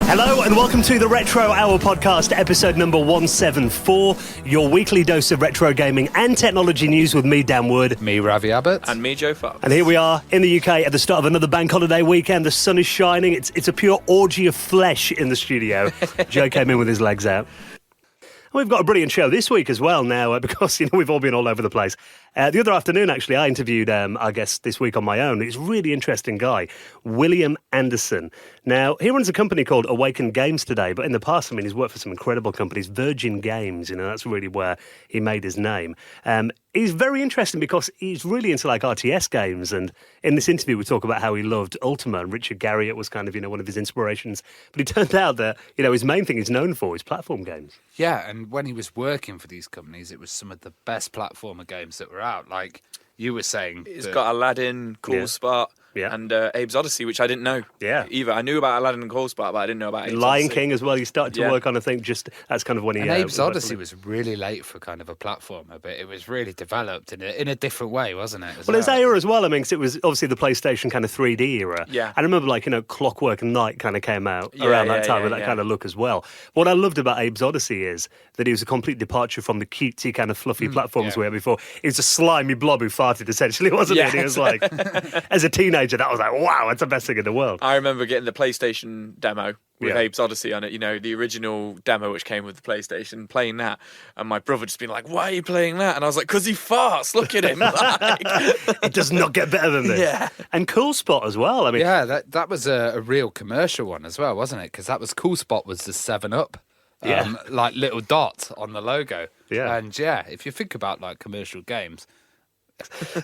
Hello and welcome to the Retro Hour podcast, episode number 174, your weekly dose of retro gaming and technology news with me, Dan Wood. Me, Ravi Abbott. And me, Joe Fox. And here we are in the UK at the start of another bank holiday weekend. The sun is shining. It's a pure orgy of flesh in the studio. Joe came in with his legs out. We've got a brilliant show this week as well now because, we've all been all over the place. The other afternoon, actually, I interviewed our guest this week on my own. He's a really interesting guy, William Anderson. Now, he runs a company called Awaken Games today, but in the past, he's worked for some incredible companies, Virgin Games, that's really where he made his name. He's very interesting because he's really into RTS games, and in this interview we talk about how he loved Ultima, and Richard Garriott was kind of, one of his inspirations. But it turned out that, his main thing he's known for is platform games. Yeah, and when he was working for these companies, it was some of the best platformer games that were out. Like you were saying. It's got Aladdin, Cool Spot, and Abe's Odyssey, which I didn't know either. I knew about Aladdin and Cool Spot, but I didn't know about Abe's Lion Odyssey. King as well. He started to work on, I think, that's kind of when he... And Abe's Odyssey was really late for kind of a platformer, but it was really developed in a different way, wasn't it? Well, his era as well, because it was obviously the PlayStation kind of 3D era. Yeah. I remember, Clockwork Night kind of came out around that time with that kind of look as well. What I loved about Abe's Odyssey is that he was a complete departure from the cutesy kind of fluffy platforms we had before. He was a slimy blob who farted, essentially, wasn't he? And he was like, as a teenager, that was like, wow, that's the best thing in the world. I remember getting the PlayStation demo with Abe's Odyssey on it, the original demo which came with the PlayStation, playing that, and my brother just being like, why are you playing that? And I was like, because he farts, look at him. It does not get better than this. Yeah. And Cool Spot as well. That was a real commercial one as well, wasn't it? Because that was Cool Spot was the 7-Up. Like little dot on the logo. Yeah. And if you think about commercial games.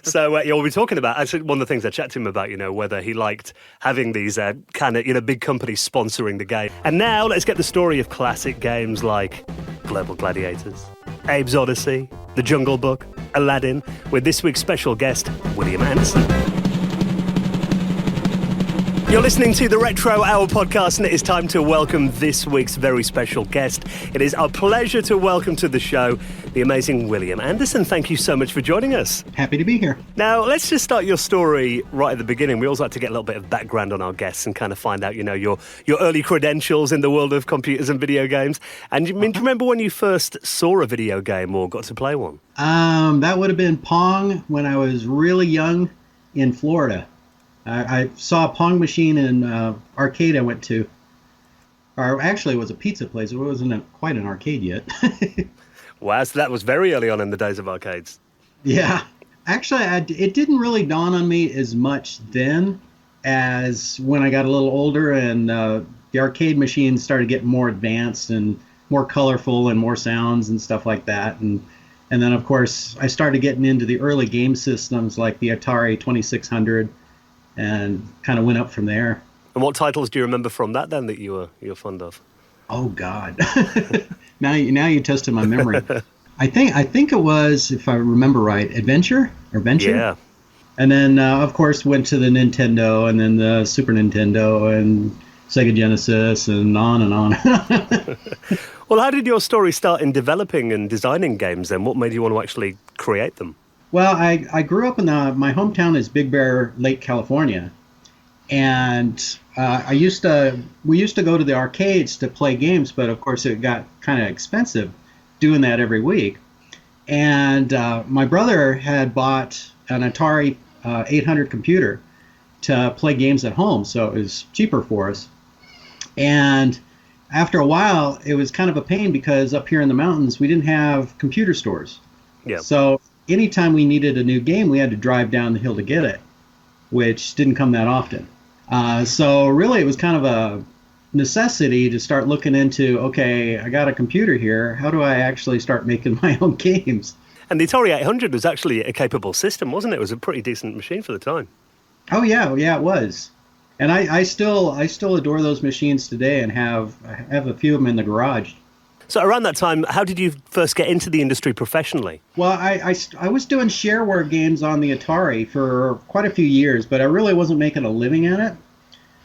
So we'll be talking about, actually, one of the things I chatted to him about, whether he liked having these kind of, big companies sponsoring the game. And now let's get the story of classic games like Global Gladiators, Abe's Odyssey, The Jungle Book, Aladdin, with this week's special guest, William Anderson. You're listening to the Retro Hour podcast, and it is time to welcome this week's very special guest. It is our pleasure to welcome to the show the amazing William Anderson. Thank you so much for joining us. Happy to be here. Now, let's just start your story right at the beginning. We always like to get a little bit of background on our guests and kind of find out, your early credentials in the world of computers and video games. And do you remember when you first saw a video game or got to play one? That would have been Pong when I was really young in Florida. I saw a Pong machine in arcade I went to. Or actually, it was a pizza place. It wasn't quite an arcade yet. Wow, so that was very early on in the days of arcades. Yeah. Actually, it didn't really dawn on me as much then as when I got a little older and the arcade machines started getting more advanced and more colorful and more sounds and stuff like that. And then, of course, I started getting into the early game systems like the Atari 2600 and kind of went up from there. And what titles do you remember from that then that you're fond of? Oh God! now you tested my memory. I think it was, if I remember right, Adventure. Yeah. And then of course went to the Nintendo, and then the Super Nintendo, and Sega Genesis, and on and on. Well, how did your story start in developing and designing games then? What made you want to actually create them? Well, I grew up in my hometown is Big Bear Lake, California, and we used to go to the arcades to play games, but of course it got kind of expensive doing that every week. And my brother had bought an Atari 800 computer to play games at home, so it was cheaper for us. And after a while, it was kind of a pain because up here in the mountains, we didn't have computer stores. Yeah. So anytime we needed a new game, we had to drive down the hill to get it, which didn't come that often. So really, it was kind of a necessity to start looking into, okay, I got a computer here. How do I actually start making my own games? And the Atari 800 was actually a capable system, wasn't it? It was a pretty decent machine for the time. Oh, yeah, it was. And I still adore those machines today and have a few of them in the garage. So around that time, how did you first get into the industry professionally? Well, I was doing shareware games on the Atari for quite a few years, but I really wasn't making a living at it.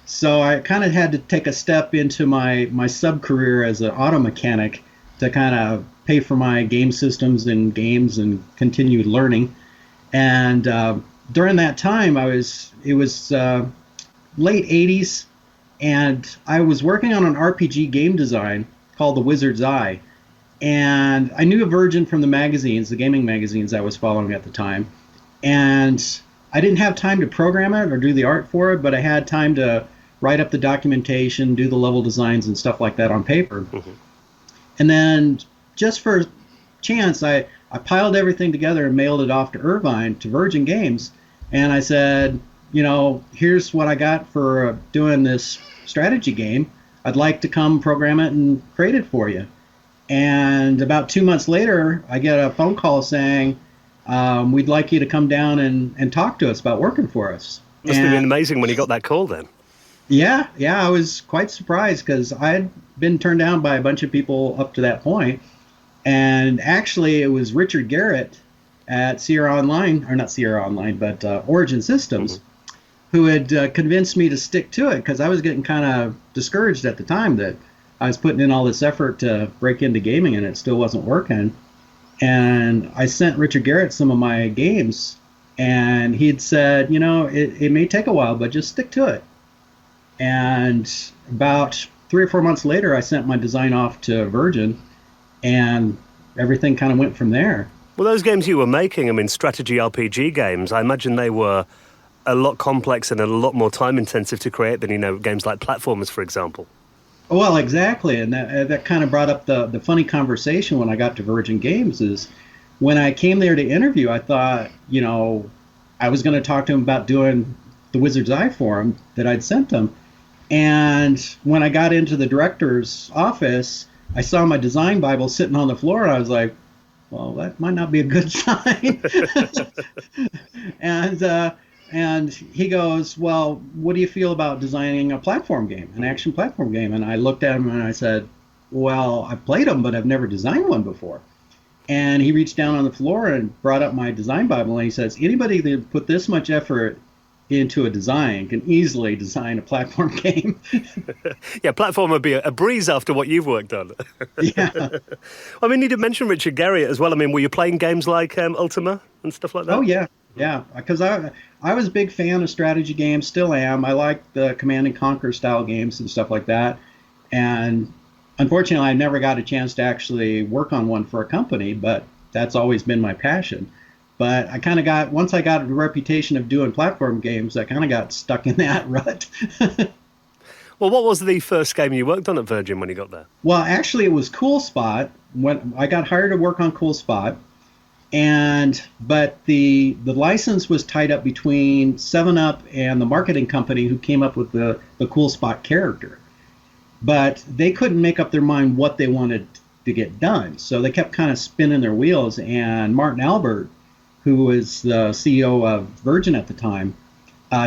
So I kind of had to take a step into my sub-career as an auto mechanic to kind of pay for my game systems and games and continue learning. And during that time, it was late 80s, And I was working on an RPG game design called The Wizard's Eye. And I knew a Virgin from the magazines, the gaming magazines I was following at the time. And I didn't have time to program it or do the art for it, but I had time to write up the documentation, do the level designs and stuff like that on paper. Mm-hmm. And then just for chance, I piled everything together and mailed it off to Irvine, to Virgin Games. And I said, here's what I got for doing this strategy game. I'd like to come program it and create it for you. And about 2 months later, I get a phone call saying, we'd like you to come down and talk to us about working for us. Must have been amazing when you got that call then. Yeah, I was quite surprised because I had been turned down by a bunch of people up to that point. And actually, it was Richard Garrett at Sierra Online, or not Sierra Online, but Origin Systems, who had convinced me to stick to it because I was getting kind of discouraged at the time that I was putting in all this effort to break into gaming and it still wasn't working. And I sent Richard Garrett some of my games, and he'd said, it may take a while, but just stick to it. And about 3 or 4 months later, I sent my design off to Virgin, and everything kind of went from there. Well, those games you were making, strategy RPG games, I imagine they were a lot complex and a lot more time intensive to create than, games like platformers, for example. Well, exactly, and that kind of brought up the funny conversation when I got to Virgin Games is when I came there to interview, I thought, I was going to talk to him about doing the Wizard's Eye for him that I'd sent him. And when I got into the director's office, I saw my design Bible sitting on the floor, and I was like, well, that might not be a good sign. And he goes, well, what do you feel about designing a platform game, an action platform game? And I looked at him and I said, well, I've played them, but I've never designed one before. And he reached down on the floor and brought up my design Bible, and he says, anybody that put this much effort into a design can easily design a platform game. Yeah, platform would be a breeze after what you've worked on. Yeah. You did mention Richard Garriott as well. Were you playing games like Ultima and stuff like that? Oh, yeah. Yeah, because I was a big fan of strategy games, still am. I like the Command and Conquer style games and stuff like that. And unfortunately, I never got a chance to actually work on one for a company, but that's always been my passion. But I kind of once I got a reputation of doing platform games, I kind of got stuck in that rut. Well, what was the first game you worked on at Virgin when you got there? Well, actually, it was Cool Spot. When I got hired to work on Cool Spot, but the license was tied up between 7-Up and the marketing company who came up with the Cool Spot character. But they couldn't make up their mind what they wanted to get done, so they kept kind of spinning their wheels. And Martin Albert, who was the CEO of Virgin at the time,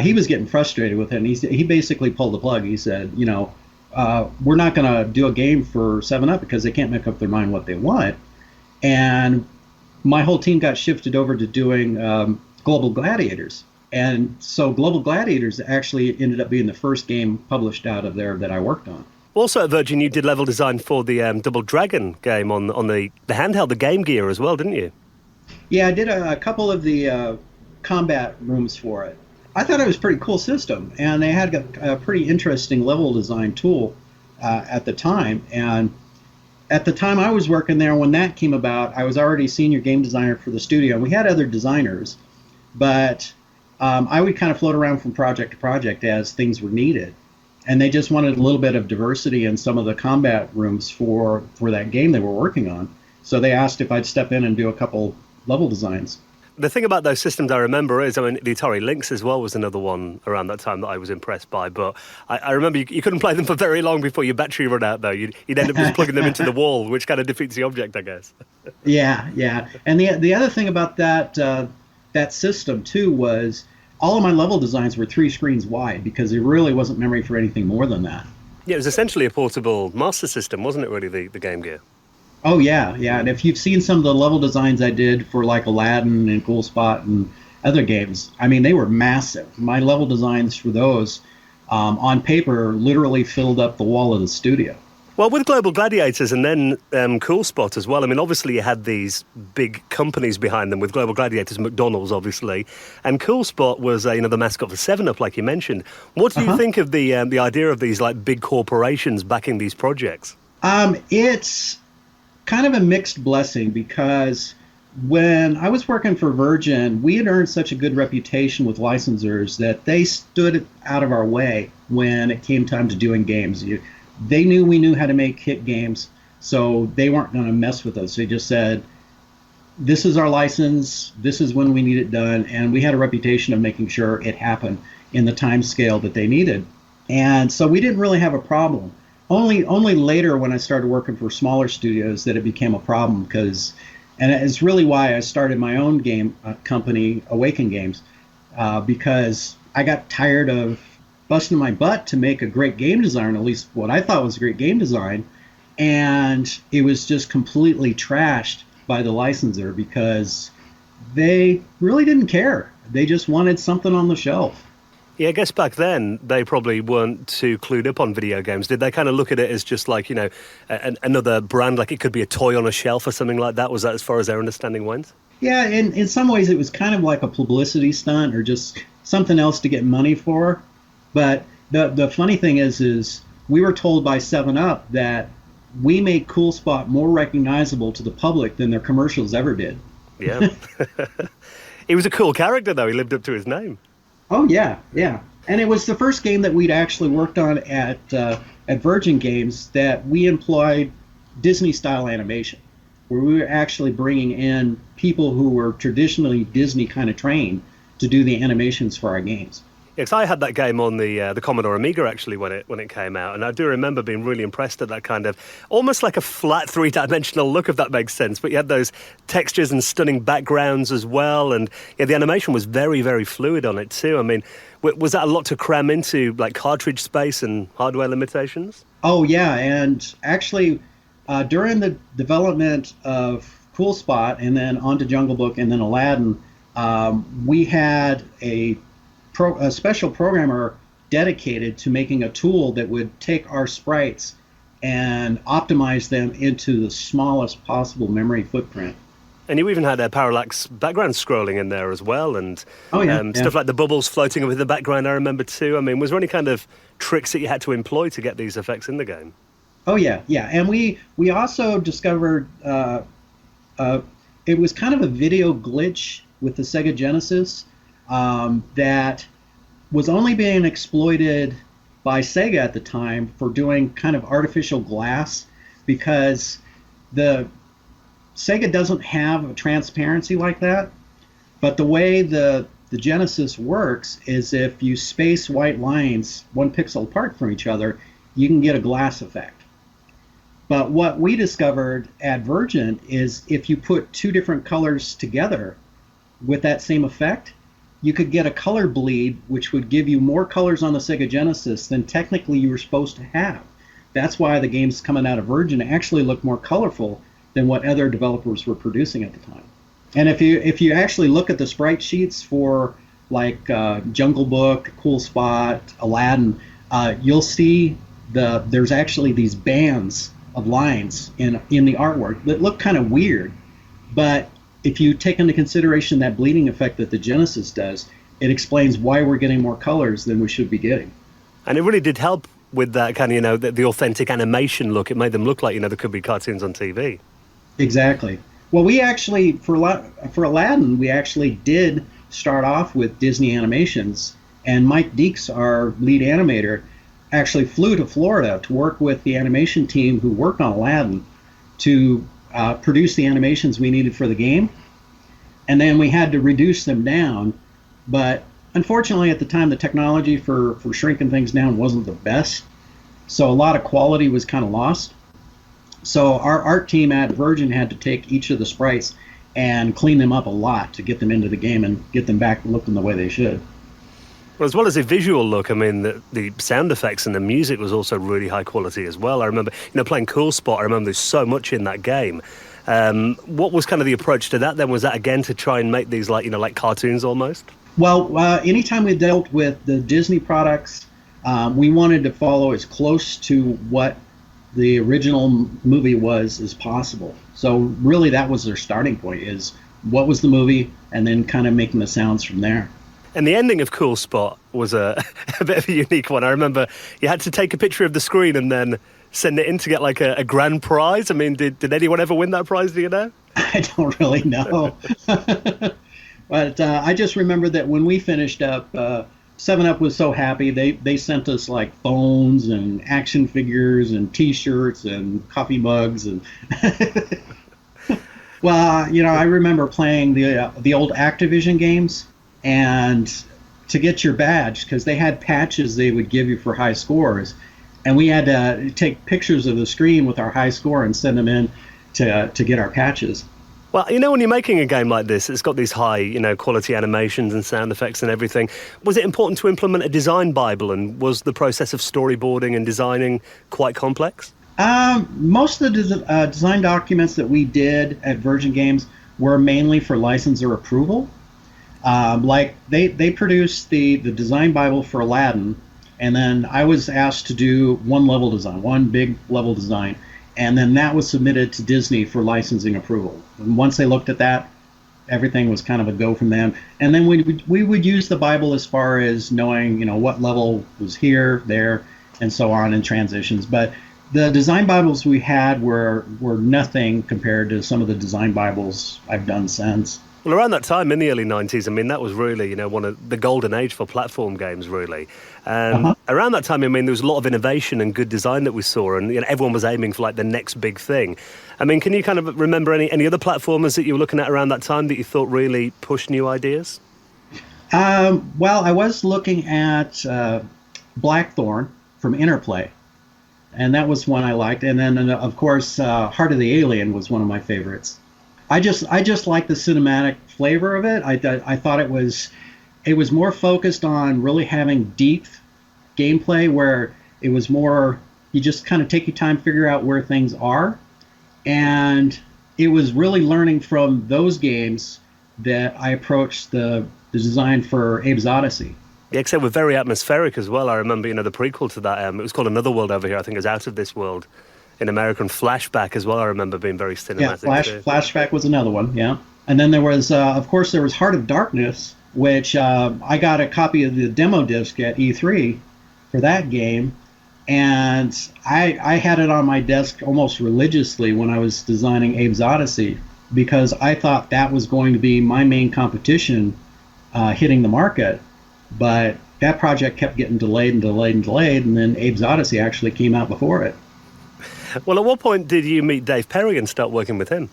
he was getting frustrated with it, and he basically pulled the plug. He said, we're not going to do a game for 7-Up because they can't make up their mind what they want. And my whole team got shifted over to doing Global Gladiators. And so Global Gladiators actually ended up being the first game published out of there that I worked on. Also at Virgin, you did level design for the Double Dragon game on the handheld, the Game Gear as well, didn't you? Yeah, I did a couple of the combat rooms for it. I thought it was a pretty cool system, and they had a pretty interesting level design tool at the time. And at the time I was working there, when that came about, I was already senior game designer for the studio. We had other designers, but I would kind of float around from project to project as things were needed. And they just wanted a little bit of diversity in some of the combat rooms for that game they were working on. So they asked if I'd step in and do a couple level designs. The thing about those systems I remember is, the Atari Lynx as well was another one around that time that I was impressed by. But I remember you couldn't play them for very long before your battery ran out, though. You'd end up just plugging them into the wall, which kind of defeats the object, I guess. Yeah. And the other thing about that system, too, was all of my level designs were 3 screens wide because there really wasn't memory for anything more than that. Yeah, it was essentially a portable master system, wasn't it, really, the Game Gear? Oh, yeah. And if you've seen some of the level designs I did for like Aladdin and Cool Spot and other games, they were massive. My level designs for those on paper literally filled up the wall of the studio. Well, with Global Gladiators and then Cool Spot as well, I mean, obviously you had these big companies behind them with Global Gladiators, McDonald's, obviously, and Cool Spot was, the mascot for 7-Up, like you mentioned. What do you think of the idea of these, like, big corporations backing these projects? It's kind of a mixed blessing because when I was working for Virgin, we had earned such a good reputation with licensors that they stood out of our way when it came time to doing games. They knew we knew how to make hit games, so they weren't going to mess with us. They just said, this is our license, this is when we need it done, and we had a reputation of making sure it happened in the time scale that they needed. And so we didn't really have a problem. Only later when I started working for smaller studios that it became a problem, and it's really why I started my own game company, Awaken Games, because I got tired of busting my butt to make a great game design, at least what I thought was great game design, and it was just completely trashed by the licensor because they really didn't care. They just wanted something on the shelf. Yeah, I guess back then they probably weren't too clued up on video games. Did they kind of look at it as just like, another brand, like it could be a toy on a shelf or something like that? Was that as far as their understanding went? Yeah, in some ways it was kind of like a publicity stunt or just something else to get money for. But the funny thing is we were told by 7-Up that we made Cool Spot more recognizable to the public than their commercials ever did. Yeah. He was a cool character, though. He lived up to his name. Oh, yeah. And it was the first game that we'd actually worked on at Virgin Games that we employed Disney-style animation, where we were actually bringing in people who were traditionally Disney kind of trained to do the animations for our games. Yeah, 'cause I had that game on the Commodore Amiga actually when it came out, and I do remember being really impressed at that kind of almost like a flat three-dimensional look, if that makes sense. But you had those textures and stunning backgrounds as well, and the animation was very, very fluid on it too. I mean, was that a lot to cram into, like cartridge space and hardware limitations? Oh yeah, and actually, during the development of Cool Spot and then onto Jungle Book and then Aladdin, we had a special programmer dedicated to making a tool that would take our sprites and optimize them into the smallest possible memory footprint. And you even had parallax background scrolling in there as well, and stuff like the bubbles floating with the background, I remember too. I mean, was there any kind of tricks that you had to employ to get these effects in the game? Oh yeah. And we also discovered it was kind of a video glitch with the Sega Genesis that was only being exploited by Sega at the time for doing kind of artificial glass, because the Sega doesn't have a transparency like that. But the way the Genesis works is if you space white lines 1 pixel apart from each other, you can get a glass effect. But what we discovered at Virgin is if you put 2 different colors together with that same effect, you could get a color bleed, which would give you more colors on the Sega Genesis than technically you were supposed to have. That's why the games coming out of Virgin actually look more colorful than what other developers were producing at the time. And if you actually look at the sprite sheets for like Jungle Book, Cool Spot, Aladdin, you'll see there's actually these bands of lines in the artwork that look kind of weird, but if you take into consideration that bleeding effect that the Genesis does, it explains why we're getting more colors than we should be getting. And it really did help with that kind of, the authentic animation look. It made them look like, there could be cartoons on TV. Exactly. Well, we actually, for Aladdin, we actually did start off with Disney animations, and Mike Deeks, our lead animator, actually flew to Florida to work with the animation team who worked on Aladdin to produce the animations we needed for the game, and then we had to reduce them down. But unfortunately, at the time, the technology for shrinking things down wasn't the best, so a lot of quality was kind of lost. So our art team at Virgin had to take each of the sprites and clean them up a lot to get them into the game and get them back looking the way they should. Well, as well as a visual look, I mean, the sound effects and the music was also really high quality as well. I remember, playing Cool Spot, I remember there's so much in that game. What was kind of the approach to that then? Was that, again, to try and make these like cartoons almost? Well, anytime we dealt with the Disney products, we wanted to follow as close to what the original movie was as possible. So really, that was their starting point: is what was the movie, and then kind of making the sounds from there. And the ending of Cool Spot was a bit of a unique one. I remember you had to take a picture of the screen and then send it in to get like a grand prize. I mean, did anyone ever win that prize? Do you know? I don't really know. But I just remember that when we finished up, 7-Up was so happy. They sent us like phones and action figures and T-shirts and coffee mugs. And well, I remember playing the old Activision games, and to get your badge, because they had patches they would give you for high scores, and we had to take pictures of the screen with our high score and send them in to get our patches. Well, when you're making a game like this, it's got these high, quality animations and sound effects and everything. Was it important to implement a design Bible, and was the process of storyboarding and designing quite complex? Most of the design documents that we did at Virgin Games were mainly for licensor approval. Like they produced the design Bible for Aladdin, and then I was asked to do one big level design. And then that was submitted to Disney for licensing approval. And once they looked at that, everything was kind of a go from them. And then we would use the Bible as far as knowing, what level was here, there, and so on in transitions. But the design Bibles we had were nothing compared to some of the design Bibles I've done since. Well, around that time in the early 90s, I mean, that was really, one of the golden age for platform games, really. Around that time, I mean, there was a lot of innovation and good design that we saw, and everyone was aiming for, like, the next big thing. I mean, can you kind of remember any other platformers that you were looking at around that time that you thought really pushed new ideas? Well, I was looking at Blackthorn from Interplay, and that was one I liked. And then, of course, Heart of the Alien was one of my favorites. I just like the cinematic flavor of it. I thought it was more focused on really having deep gameplay, where it was more you just kind of take your time, figure out where things are, and it was really learning from those games that I approached the design for Abe's Odyssey. Yeah, except we're very atmospheric as well. I remember, the prequel to that. It was called Another World over here. I think it was Out of This World. In American Flashback as well, I remember being very cinematic. Yeah, Flashback was another one, yeah. And then there was, of course, there was Heart of Darkness, which I got a copy of the demo disc at E3 for that game, and I had it on my desk almost religiously when I was designing Abe's Odyssey, because I thought that was going to be my main competition hitting the market. But that project kept getting delayed, and then Abe's Odyssey actually came out before it. Well, at what point did you meet Dave Perry and start working with him?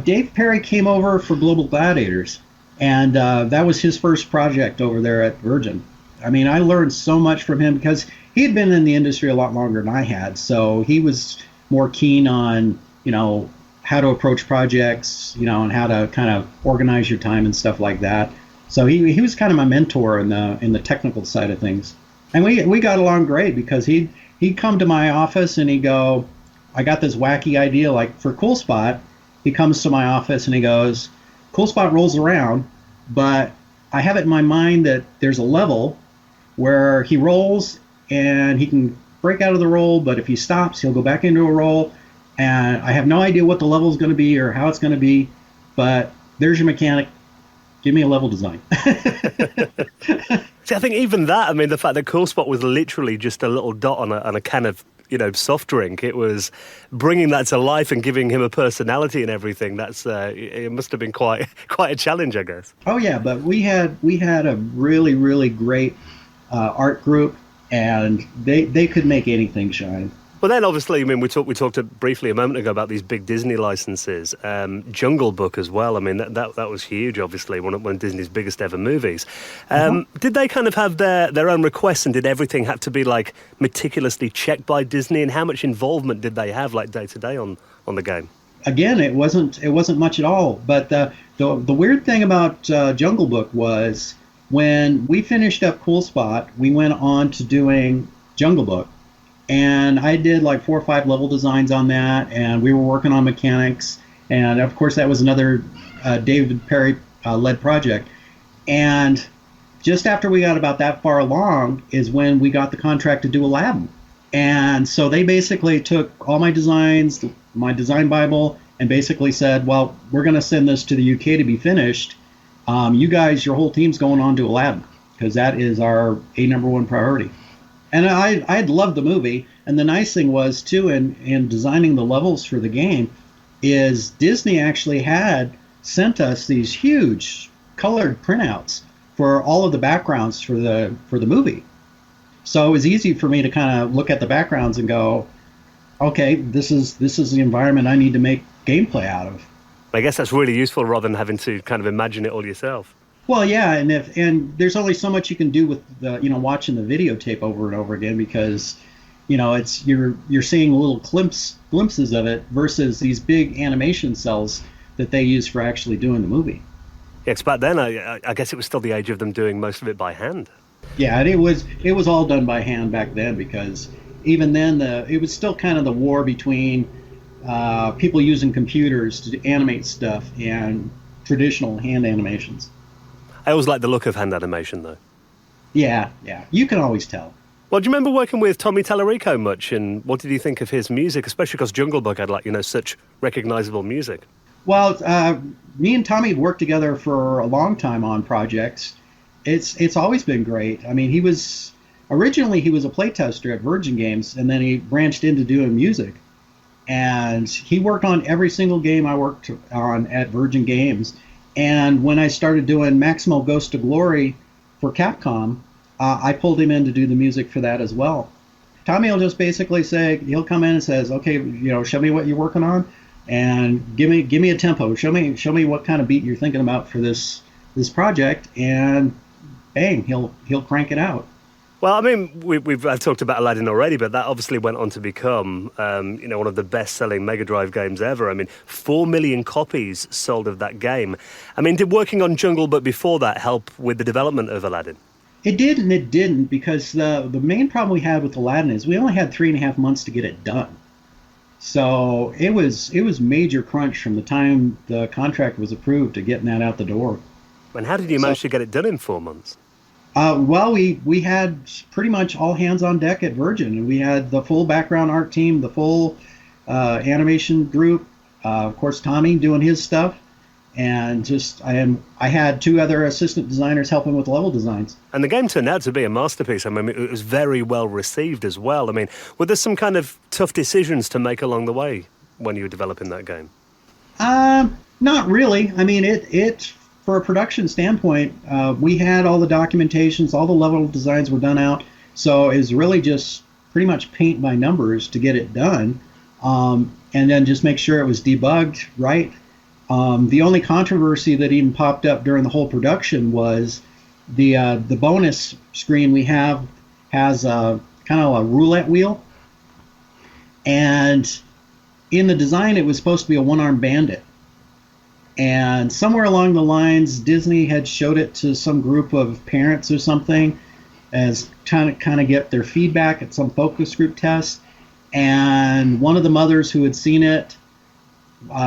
Dave Perry came over for Global Gladiators, and that was his first project over there at Virgin. I mean, I learned so much from him because he had been in the industry a lot longer than I had, so he was more keen on, how to approach projects, and how to kind of organize your time and stuff like that. So he was kind of my mentor in the technical side of things. And we got along great, because he'd come to my office and he'd go, I got this wacky idea, like for Cool Spot. He comes to my office and he goes, Cool Spot rolls around, but I have it in my mind that there's a level where he rolls and he can break out of the roll, but if he stops, he'll go back into a roll. And I have no idea what the level is going to be or how it's going to be, but there's your mechanic. Give me a level design. See, I think even that, I mean, the fact that Cool Spot was literally just a little dot on a can of, soft drink, it was bringing that to life and giving him a personality and everything. That's it must have been quite a challenge, I guess. Oh yeah, but we had a really, really great art group, and they could make anything shine. Well, then obviously, I mean, we talked briefly a moment ago about these big Disney licenses, Jungle Book as well. I mean, that was huge. Obviously, one of Disney's biggest ever movies. Did they kind of have their own requests, and did everything have to be like meticulously checked by Disney? And how much involvement did they have, like day to day, on the game? Again, it wasn't much at all. But the weird thing about Jungle Book was when we finished up Cool Spot, we went on to doing Jungle Book. And I did like 4 or 5 level designs on that, and we were working on mechanics. And of course, that was another David Perry led project. And just after we got about that far along is when we got the contract to do Aladdin. And so they basically took all my designs, my design Bible, and basically said, well, we're going to send this to the UK to be finished. You guys, your whole team's going on to Aladdin, because that is our number one priority. And I'd loved the movie. And the nice thing was, too, in designing the levels for the game, is Disney actually had sent us these huge colored printouts for all of the backgrounds for the movie. So it was easy for me to kind of look at the backgrounds and go, okay, this is the environment I need to make gameplay out of. I guess that's really useful rather than having to kind of imagine it all yourself. Well, yeah, and there's only so much you can do with the watching the videotape over and over again, because it's you're seeing little glimpses of it versus these big animation cells that they use for actually doing the movie. Yeah, 'cause back then I guess it was still the age of them doing most of it by hand. Yeah, and it was all done by hand back then, because even then it was still kind of the war between people using computers to animate stuff and traditional hand animations. I always liked the look of hand animation, though. Yeah, you can always tell. Well, do you remember working with Tommy Tallarico much, and what did you think of his music, especially because Jungle Book had such recognizable music? Well, me and Tommy worked together for a long time on projects. It's always been great. I mean, originally he was a playtester at Virgin Games, and then he branched into doing music. And he worked on every single game I worked on at Virgin Games. And when I started doing Maximal Ghost to Glory for Capcom, I pulled him in to do the music for that as well. Tommy will just basically say, he'll come in and says, okay, show me what you're working on, and give me a tempo. Show me what kind of beat you're thinking about for this project, and bang, he'll crank it out. Well, I mean, I've talked about Aladdin already, but that obviously went on to become, one of the best-selling Mega Drive games ever. I mean, 4 million copies sold of that game. I mean, did working on Jungle Book before that help with the development of Aladdin? It did and it didn't, because the main problem we had with Aladdin is we only had 3.5 months to get it done. So it was major crunch from the time the contract was approved to getting that out the door. And how did you manage to get it done in 4 months? Well, we had pretty much all hands on deck at Virgin, and we had the full background art team, the full animation group, of course Tommy doing his stuff, and I had 2 other assistant designers helping with level designs. And the game turned out to be a masterpiece. I mean, it was very well received as well. I mean, were there some kind of tough decisions to make along the way when you were developing that game? Not really. I mean, it for a production standpoint, we had all the documentations, all the level designs were done out, so it was really just pretty much paint by numbers to get it done, and then just make sure it was debugged right. The only controversy that even popped up during the whole production was the bonus screen we have has a kind of a roulette wheel, and in the design it was supposed to be a one-armed bandit. And somewhere along the lines, Disney had showed it to some group of parents or something as kind of get their feedback at some focus group test. And one of the mothers who had seen it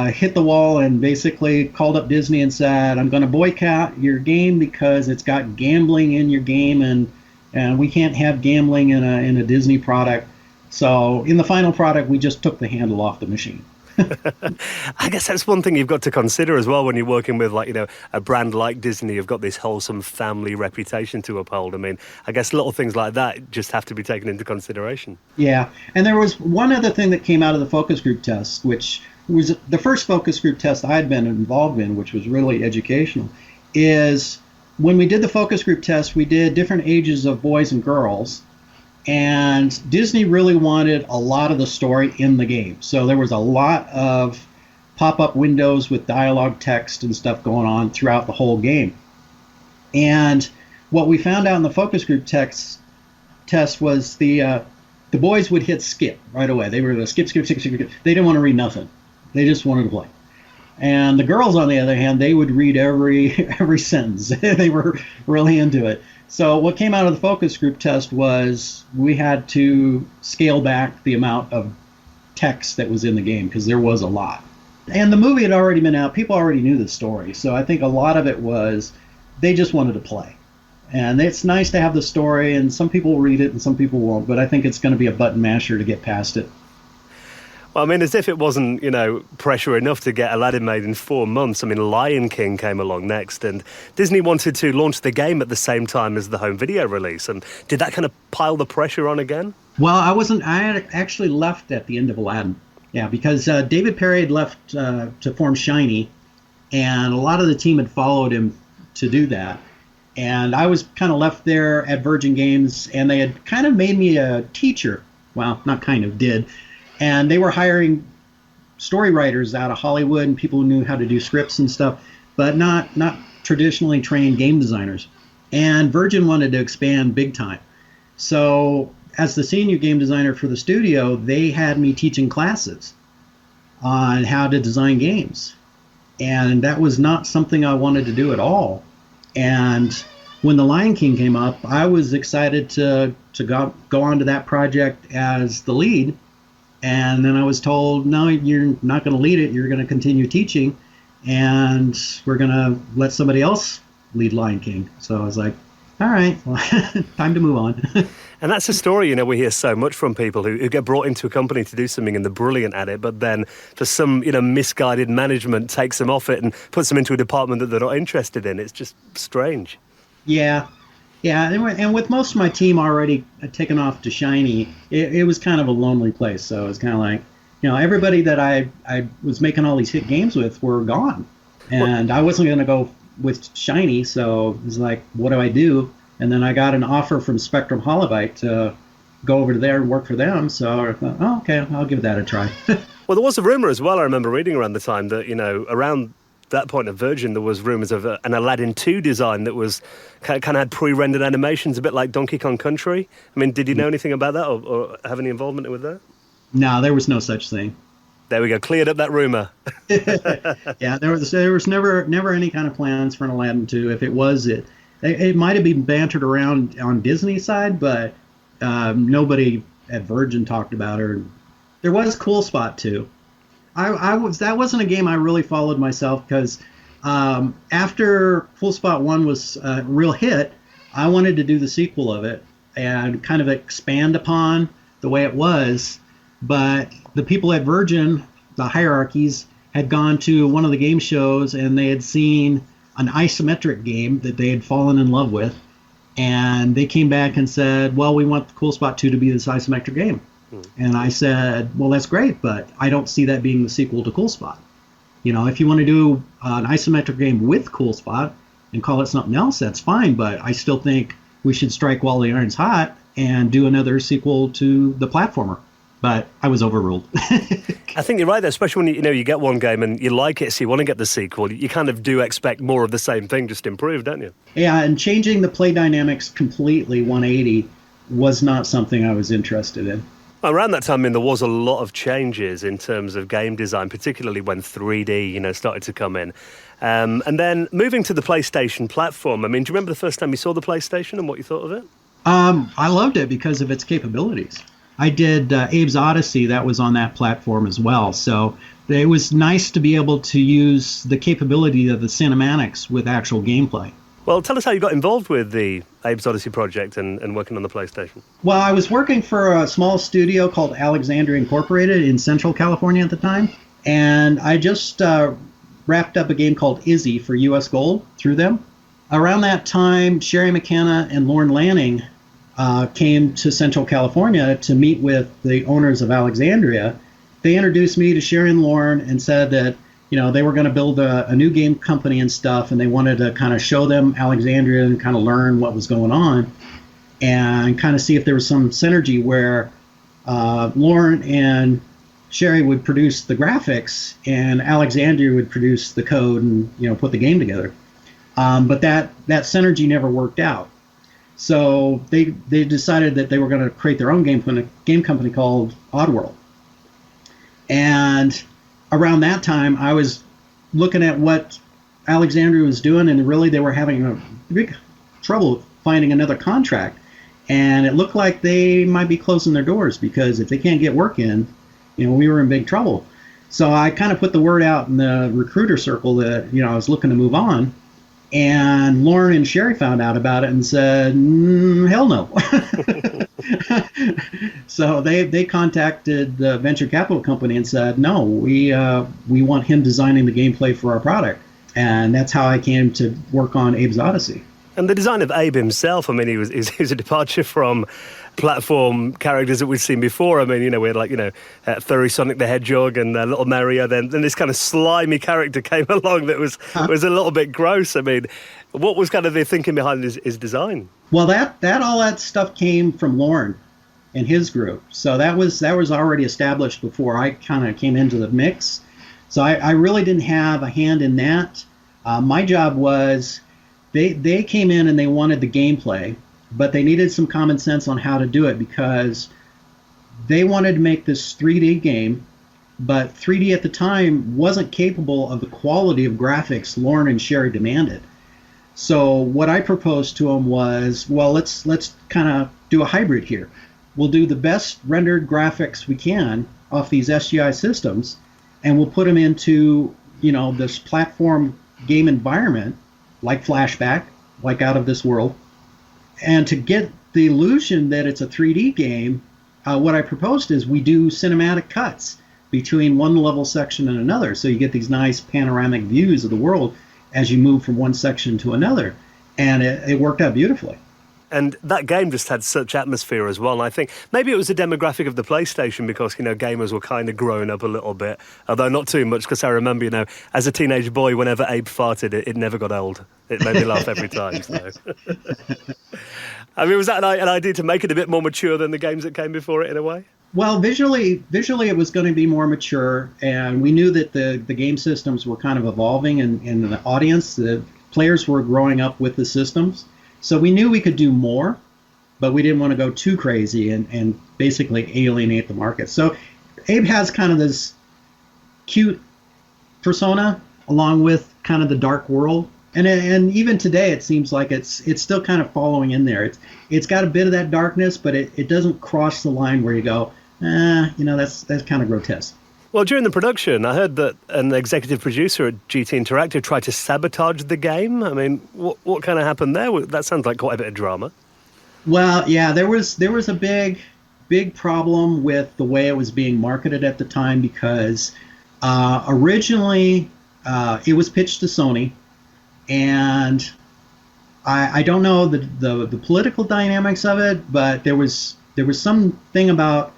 hit the wall and basically called up Disney and said, I'm going to boycott your game because it's got gambling in your game, and we can't have gambling in a Disney product. So in the final product, we just took the handle off the machine. I guess that's one thing you've got to consider as well when you're working with, a brand like Disney. You've got this wholesome family reputation to uphold. I mean, I guess little things like that just have to be taken into consideration. Yeah, and there was one other thing that came out of the focus group test, which was the first focus group test I had been involved in, which was really educational, is when we did the focus group test, we did different ages of boys and girls. And Disney really wanted a lot of the story in the game. So there was a lot of pop-up windows with dialogue text and stuff going on throughout the whole game. And what we found out in the focus group test was the boys would hit skip right away. They were going to skip. They didn't want to read nothing. They just wanted to play. And the girls, on the other hand, they would read every sentence. They were really into it. So what came out of the focus group test was we had to scale back the amount of text that was in the game, because there was a lot. And the movie had already been out. People already knew the story. So I think a lot of it was they just wanted to play. And it's nice to have the story, and some people will read it and some people won't, but I think it's going to be a button masher to get past it. Well, I mean, as if it wasn't, pressure enough to get Aladdin made in 4 months. I mean, Lion King came along next, and Disney wanted to launch the game at the same time as the home video release. And did that kind of pile the pressure on again? Well, I had actually left at the end of Aladdin. Yeah, because David Perry had left to form Shiny, and a lot of the team had followed him to do that. And I was kind of left there at Virgin Games, and they had kind of made me a teacher. Well, not kind of, did. And they were hiring story writers out of Hollywood and people who knew how to do scripts and stuff, but not traditionally trained game designers. And Virgin wanted to expand big time. So as the senior game designer for the studio, they had me teaching classes on how to design games. And that was not something I wanted to do at all. And when The Lion King came up, I was excited to go on to that project as the lead. And then I was told, no, you're not going to lead it. You're going to continue teaching. And we're going to let somebody else lead Lion King. So I was like, all right, well, time to move on. And that's a story, we hear so much from people who get brought into a company to do something and they're brilliant at it, but then for some, misguided management takes them off it and puts them into a department that they're not interested in. It's just strange. Yeah. And with most of my team already taken off to Shiny, it was kind of a lonely place. So it was kind of like, everybody that I was making all these hit games with were gone. And I wasn't going to go with Shiny, so it was like, what do I do? And then I got an offer from Spectrum Holobyte to go over to there and work for them. So I thought, oh, okay, I'll give that a try. Well, there was a rumor as well, I remember reading around the time that, around that point of Virgin, there was rumors of an Aladdin 2 design that was kind of had pre-rendered animations, a bit like Donkey Kong Country. I mean, did you know anything about that or have any involvement with that? No, there was no such thing. There we go, cleared up that rumor. Yeah, there was never any kind of plans for an Aladdin 2. If it was, it might have been bantered around on Disney's side, but nobody at Virgin talked about it. There was Cool Spot 2. That wasn't a game I really followed myself because after Cool Spot 1 was a real hit, I wanted to do the sequel of it and kind of expand upon the way it was. But the people at Virgin, the hierarchies, had gone to one of the game shows and they had seen an isometric game that they had fallen in love with. And they came back and said, well, we want Cool Spot 2 to be this isometric game. And I said, well, that's great, but I don't see that being the sequel to Cool Spot. If you want to do an isometric game with Cool Spot and call it something else, that's fine. But I still think we should strike while the iron's hot and do another sequel to the platformer. But I was overruled. I think you're right there, especially when you get one game and you like it, so you want to get the sequel. You kind of do expect more of the same thing, just improved, don't you? Yeah, and changing the play dynamics completely 180 was not something I was interested in. Around that time, there was a lot of changes in terms of game design, particularly when 3D, started to come in. And then moving to the PlayStation platform, do you remember the first time you saw the PlayStation and what you thought of it? I loved it because of its capabilities. I did Abe's Odyssey, that was on that platform as well. So it was nice to be able to use the capability of the cinematics with actual gameplay. Well, tell us how you got involved with the Abe's Odyssey project and working on the PlayStation. Well, I was working for a small studio called Alexandria Incorporated in Central California at the time. And I just wrapped up a game called Izzy for US Gold through them. Around that time, Sherry McKenna and Lauren Lanning came to Central California to meet with the owners of Alexandria. They introduced me to Sherry and Lauren and said that they were going to build a new game company and stuff, and they wanted to kind of show them Alexandria and kind of learn what was going on and kind of see if there was some synergy where Lauren and Sherry would produce the graphics and Alexandria would produce the code and put the game together. But that synergy never worked out. So they decided that they were going to create their own game company called Oddworld. And around that time, I was looking at what Alexandria was doing, and really they were having a big trouble finding another contract. And it looked like they might be closing their doors because if they can't get work in, we were in big trouble. So I kind of put the word out in the recruiter circle that, I was looking to move on. And Lauren and Sherry found out about it and said, hell no. So they contacted the venture capital company and said, no, we want him designing the gameplay for our product. And that's how I came to work on Abe's Odyssey. And the design of Abe himself, I mean, he was a departure from platform characters that we'd seen before. I mean, we had Furry Sonic the Hedgehog and Little Mario. Then this kind of slimy character came along that was a little bit gross. I mean, what was kind of the thinking behind his design? Well, all that stuff came from Lauren and his group. So that was already established before I kind of came into the mix. So I really didn't have a hand in that. My job was they came in and they wanted the gameplay, but they needed some common sense on how to do it because they wanted to make this 3D game, but 3D at the time wasn't capable of the quality of graphics Lauren and Sherry demanded. So what I proposed to them was, well, let's kind of do a hybrid here. We'll do the best rendered graphics we can off these SGI systems, and we'll put them into this platform game environment like Flashback, like Out of This World. And to get the illusion that it's a 3D game, what I proposed is we do cinematic cuts between one level section and another. So you get these nice panoramic views of the world as you move from one section to another. And it worked out beautifully. And that game just had such atmosphere as well. And I think maybe it was the demographic of the PlayStation because, gamers were kind of growing up a little bit, although not too much because I remember, as a teenage boy, whenever Abe farted, it never got old. It made me laugh every time. So. I mean, was that an idea to make it a bit more mature than the games that came before it in a way? Well, visually it was going to be more mature, and we knew that the game systems were kind of evolving in the audience. The players were growing up with the systems. So we knew we could do more, but we didn't want to go too crazy and basically alienate the market. So Abe has kind of this cute persona along with kind of the dark world. And even today, it seems like it's still kind of following in there. It's got a bit of that darkness, but it doesn't cross the line where you go, that's kind of grotesque. Well, during the production, I heard that an executive producer at GT Interactive tried to sabotage the game. I mean, what kind of happened there? That sounds like quite a bit of drama. Well, yeah, there was a big problem with the way it was being marketed at the time because originally it was pitched to Sony, and I don't know the political dynamics of it, but there was something about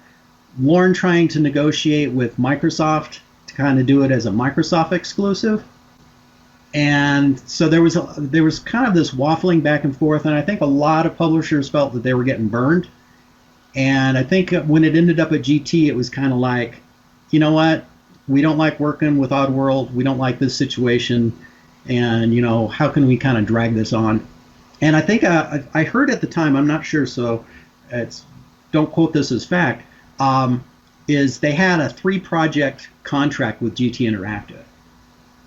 Lauren trying to negotiate with Microsoft to kind of do it as a Microsoft exclusive. And so there was kind of this waffling back and forth, and I think a lot of publishers felt that they were getting burned. And I think when it ended up at GT, it was kind of like, you know what, we don't like working with Oddworld, we don't like this situation, and how can we kind of drag this on? And I think I heard at the time, I'm not sure, so don't quote this as fact, is they had a 3-project contract with GT Interactive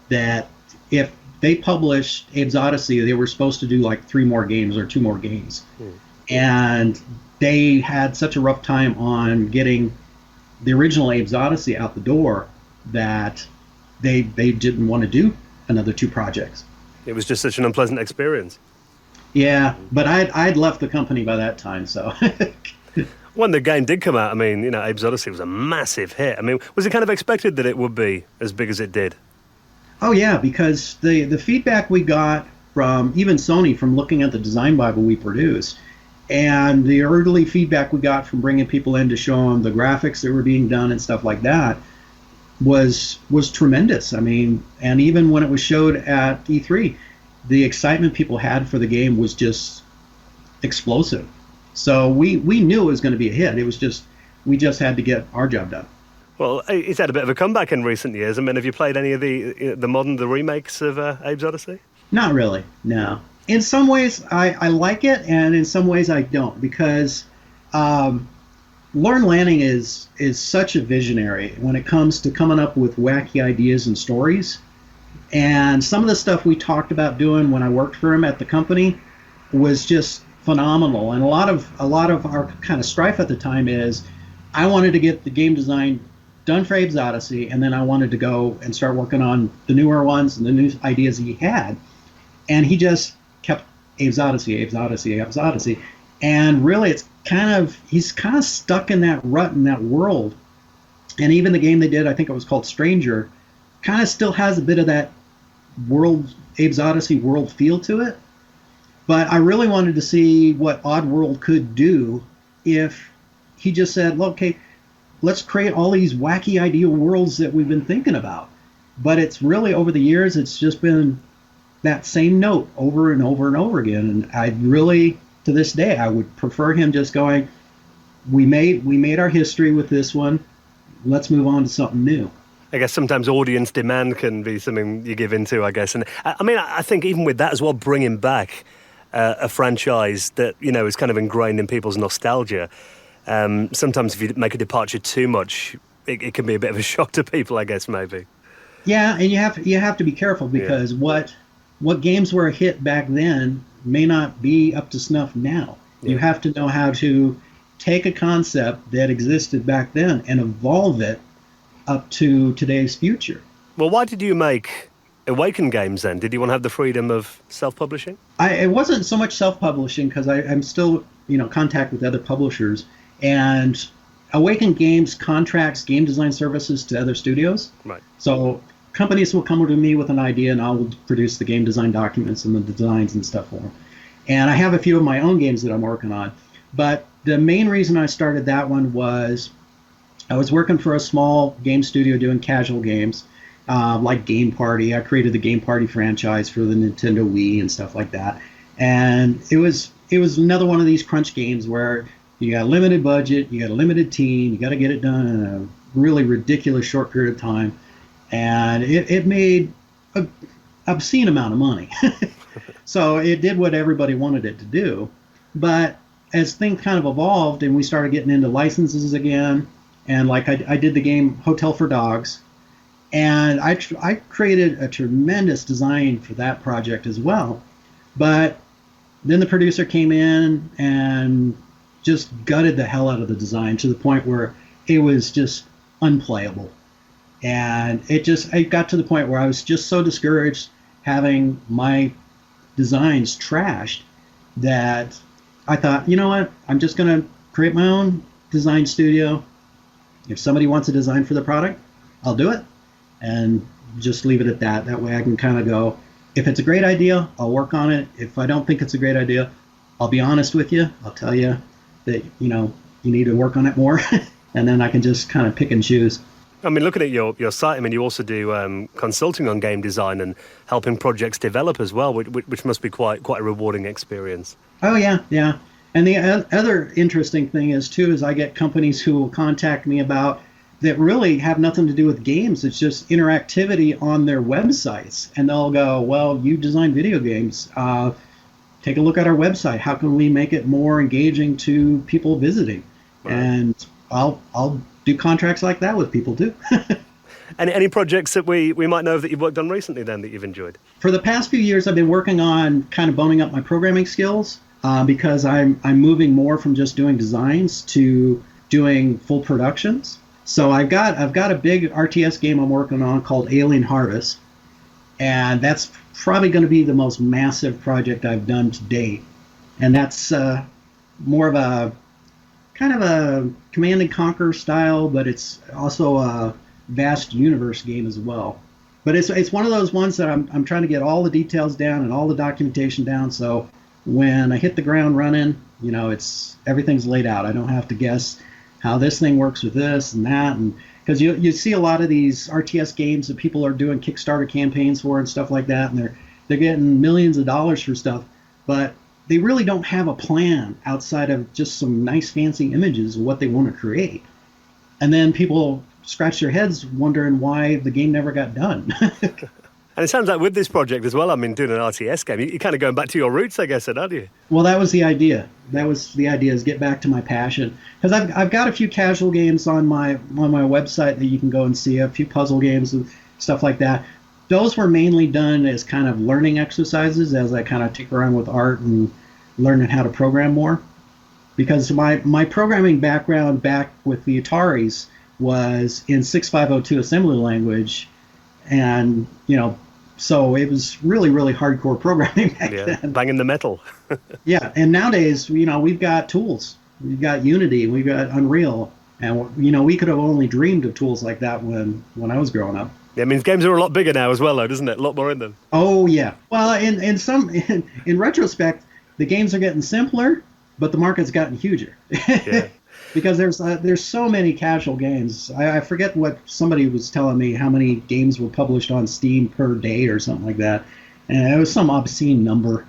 that if they published Abe's Odyssey, they were supposed to do like 3 more games or 2 more games. And they had such a rough time on getting the original Abe's Odyssey out the door that they didn't want to do another 2 projects. It was just such an unpleasant experience. Yeah, but I'd left the company by that time, so... When the game did come out, I mean, Abe's Odyssey was a massive hit. I mean, was it kind of expected that it would be as big as it did? Oh, yeah, because the feedback we got from even Sony from looking at the design Bible we produce, and the early feedback we got from bringing people in to show them the graphics that were being done and stuff like that was tremendous. I mean, and even when it was showed at E3, the excitement people had for the game was just explosive. So we knew it was going to be a hit. It was just, we just had to get our job done. Well, it's had a bit of a comeback in recent years. I mean, have you played any of the remakes of Abe's Odyssey? Not really, no. In some ways, I like it, and in some ways I don't, because Lauren Lanning is such a visionary when it comes to coming up with wacky ideas and stories. And some of the stuff we talked about doing when I worked for him at the company was just phenomenal. And a lot of our kind of strife at the time is I wanted to get the game design done for Abe's Odyssey, and then I wanted to go and start working on the newer ones and the new ideas he had. and he just kept Abe's Odyssey, Abe's Odyssey, Abe's Odyssey, and really he's kind of stuck in that rut in that world. And even the game they did, I think it was called Stranger, kind of still has a bit of that Abe's Odyssey world feel to it. But I really wanted to see what Oddworld could do if he just said, "Look, okay, let's create all these wacky ideal worlds that we've been thinking about." But it's really, over the years, it's just been that same note over and over and over again. And I really, to this day, I would prefer him just going, we made our history with this one. Let's move on to something new. I guess sometimes audience demand can be something you give into, I guess. And I think even with that as well, bringing back a franchise that, is kind of ingrained in people's nostalgia. Sometimes if you make a departure too much, it can be a bit of a shock to people, I guess, maybe. Yeah, and you have to be careful, because what games were a hit back then may not be up to snuff now. Yeah. You have to know how to take a concept that existed back then and evolve it up to today's future. Well, why did you make Awaken Games then? Did you want to have the freedom of self-publishing? It wasn't so much self-publishing, because I'm still, contact with other publishers, and Awaken Games contracts game design services to other studios. Right. So companies will come to me with an idea, and I'll produce the game design documents and the designs and stuff for them. And I have a few of my own games that I'm working on. But the main reason I started that one was I was working for a small game studio doing casual games, like Game Party. I created the Game Party franchise for the Nintendo Wii and stuff like that. And it was another one of these crunch games where you got a limited budget, you got a limited team, you got to get it done in a really ridiculous short period of time. And it made an obscene amount of money. So it did what everybody wanted it to do. But as things kind of evolved and we started getting into licenses again, and like I did the game Hotel for Dogs, and I created a tremendous design for that project as well. But then the producer came in and just gutted the hell out of the design to the point where it was just unplayable. And it got to the point where I was just so discouraged having my designs trashed that I thought, you know what, I'm just going to create my own design studio. If somebody wants a design for the product, I'll do it, and just leave it at that. That way I can kind of go, if it's a great idea, I'll work on it. If I don't think it's a great idea, I'll be honest with you. I'll tell you that, you need to work on it more. And then I can just kind of pick and choose. I mean, looking at your site, you also do consulting on game design and helping projects develop as well, which must be quite a rewarding experience. Oh, yeah. And the other interesting thing is I get companies who will contact me about that really have nothing to do with games. It's just interactivity on their websites. And they'll go, well, you design video games. Take a look at our website. How can we make it more engaging to people visiting? Right. And I'll do contracts like that with people too. Any projects that we might know that you've worked on recently then that you've enjoyed? For the past few years, I've been working on kind of boning up my programming skills because I'm moving more from just doing designs to doing full productions. So I've got a big RTS game I'm working on called Alien Harvest, and that's probably going to be the most massive project I've done to date. And that's more of a kind of a Command and Conquer style, but it's also a vast universe game as well. But it's one of those ones that I'm trying to get all the details down and all the documentation down, so when I hit the ground running, everything's laid out. I don't have to guess how this thing works with this and that, and because you see a lot of these RTS games that people are doing Kickstarter campaigns for and stuff like that, and they're getting millions of dollars for stuff, but they really don't have a plan outside of just some nice fancy images of what they want to create. And then people scratch their heads wondering why the game never got done. And it sounds like with this project as well, doing an RTS game, you're kind of going back to your roots, I guess, aren't you? Well, that was the idea. Is get back to my passion. Because I've got a few casual games on my website that you can go and see, a few puzzle games and stuff like that. Those were mainly done as kind of learning exercises as I kind of tinker around with art and learning how to program more. Because my programming background back with the Ataris was in 6502 assembly language, and So it was really, really hardcore programming back Yeah, then. banging the metal. Yeah, and nowadays, we've got tools. We've got Unity, we've got Unreal, and we could have only dreamed of tools like that when I was growing up. Yeah, it means games are a lot bigger now as well, though, doesn't it? A lot more in them. Oh yeah. Well, in retrospect, the games are getting simpler, but the market's gotten huger. Yeah. Because there's so many casual games. I forget what somebody was telling me, how many games were published on Steam per day or something like that, and it was some obscene number.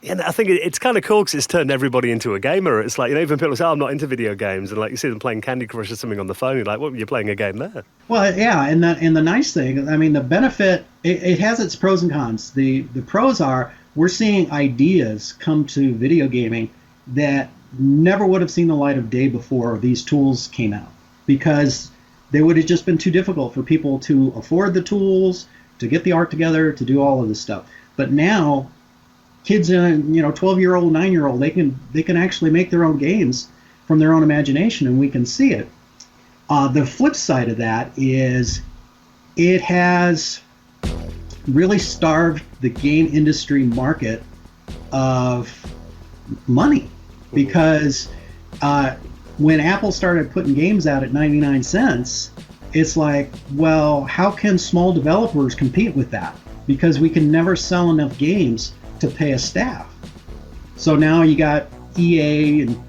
Yeah, I think it's kind of cool because it's turned everybody into a gamer. It's like, even people say, I'm not into video games. And like you see them playing Candy Crush or something on the phone. You're like, well, you're playing a game there. Well, yeah, and the nice thing, I mean, the benefit, it has its pros and cons. The pros are we're seeing ideas come to video gaming that never would have seen the light of day before these tools came out, because they would have just been too difficult for people to afford the tools, to get the art together, to do all of this stuff. But now, kids in 12-year-old, 9-year-old, they can actually make their own games from their own imagination, and we can see it. The flip side of that is it has really starved the game industry market of money, because when Apple started putting games out at 99 cents, it's like, well, how can small developers compete with that? Because we can never sell enough games to pay a staff. So now you got EA and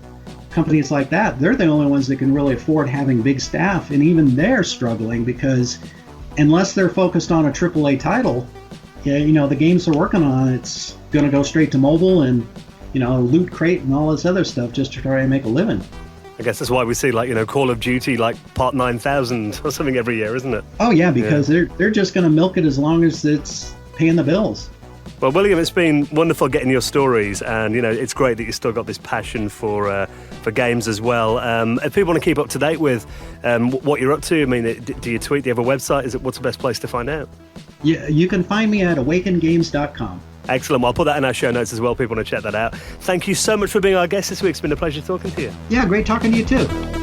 companies like that. They're the only ones that can really afford having big staff, and even they're struggling because unless they're focused on a AAA title, the games they're working on, it's going to go straight to mobile and Loot Crate and all this other stuff just to try and make a living. I guess that's why we see Call of Duty part 9,000 or something every year, isn't it? Oh yeah, because they're just going to milk it as long as it's paying the bills. Well, William, it's been wonderful getting your stories, and it's great that you've still got this passion for games as well. If people want to keep up to date with what you're up to, I mean, do you tweet? Do you have a website? What's the best place to find out? Yeah, you can find me at awakengames.com. Excellent. Well, I'll put that in our show notes as well. People want to check that out. Thank you so much for being our guest this week. It's been a pleasure talking to you. Yeah, great talking to you too.